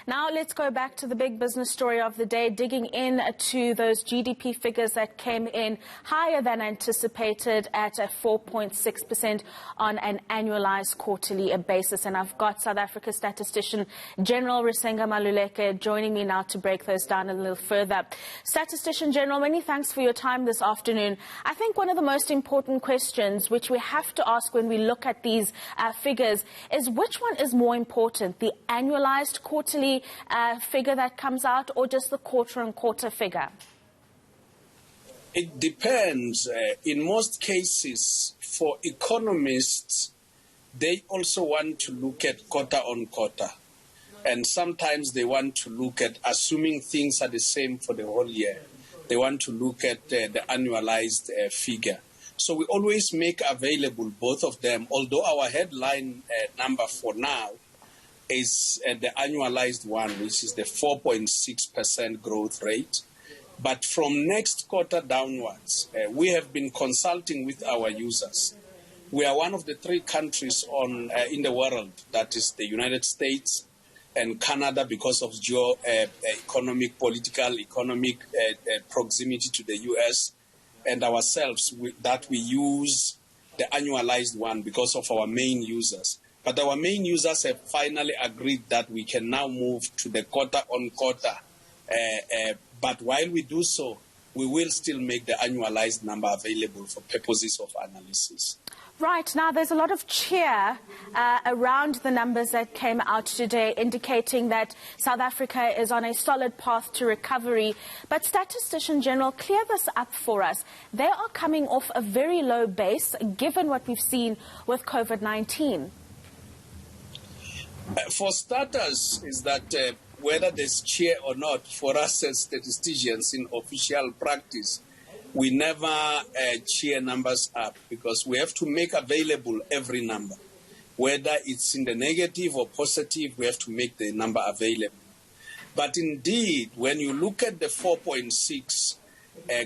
Now let's go back to the big business story of the day, digging in to those GDP figures that came in higher than anticipated at 4.6% on an annualized quarterly basis. And I've got South Africa's Statistician-General Risenga Maluleke joining me now to break those down a little further. Statistician-General, many thanks for your time this afternoon. I think one of the most important questions which we have to ask when we look at these figures is which one is more important, the annualized quarterly figure that comes out or just the quarter-on-quarter figure? It depends. In most cases, for economists, they also want to look at quarter-on-quarter. And sometimes they want to look at, assuming things are the same for the whole year, they want to look at the annualized figure. So we always make available both of them, although our headline number for now is the annualized one, which is the 4.6% growth rate. But from next quarter downwards, we have been consulting with our users. We are one of the 3 countries in the world, that is the United States and Canada, because of economic proximity to the US, and ourselves, that we use the annualized one because of our main users. But our main users have finally agreed that we can now move to the quarter-on-quarter. But while we do so, we will still make the annualized number available for purposes of analysis. Right. Now, there's a lot of cheer around the numbers that came out today, indicating that South Africa is on a solid path to recovery. But Statistician-General, clear this up for us. They are coming off a very low base, given what we've seen with COVID-19. For starters, is that whether there's cheer or not, for us as statisticians in official practice, we never cheer numbers up because we have to make available every number. Whether it's in the negative or positive, we have to make the number available. But indeed, when you look at the 4.6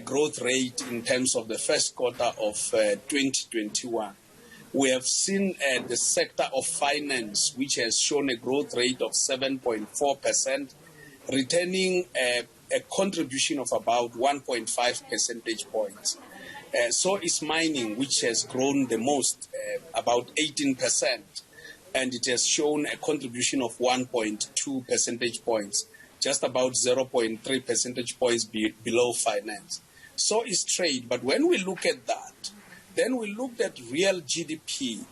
growth rate in terms of the first quarter of 2021, we have seen the sector of finance, which has shown a growth rate of 7.4%, returning a contribution of about 1.5 percentage points. So is mining, which has grown the most, about 18%, and it has shown a contribution of 1.2 percentage points, just about 0.3 percentage points below finance. So is trade. But when we look at that, then we looked at real GDP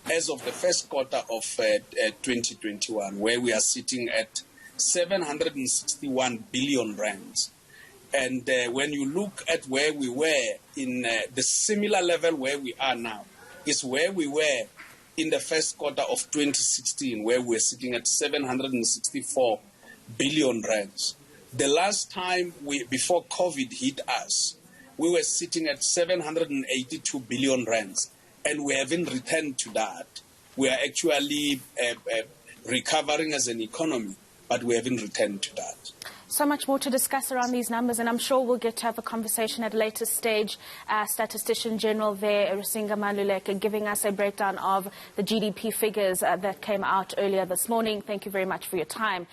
as of the first quarter of 2021, where we are sitting at 761 billion rands. And when you look at where we were in the similar level where we are now, is where we were in the first quarter of 2016, where we're sitting at 764 billion rands. The last time before COVID hit us, we were sitting at 782 billion rands, and we haven't returned to that. We are actually recovering as an economy, but we haven't returned to that. So much more to discuss around these numbers, and I'm sure we'll get to have a conversation at a later stage. Statistician-General there, Risenga Maluleke, giving us a breakdown of the GDP figures that came out earlier this morning. Thank you very much for your time.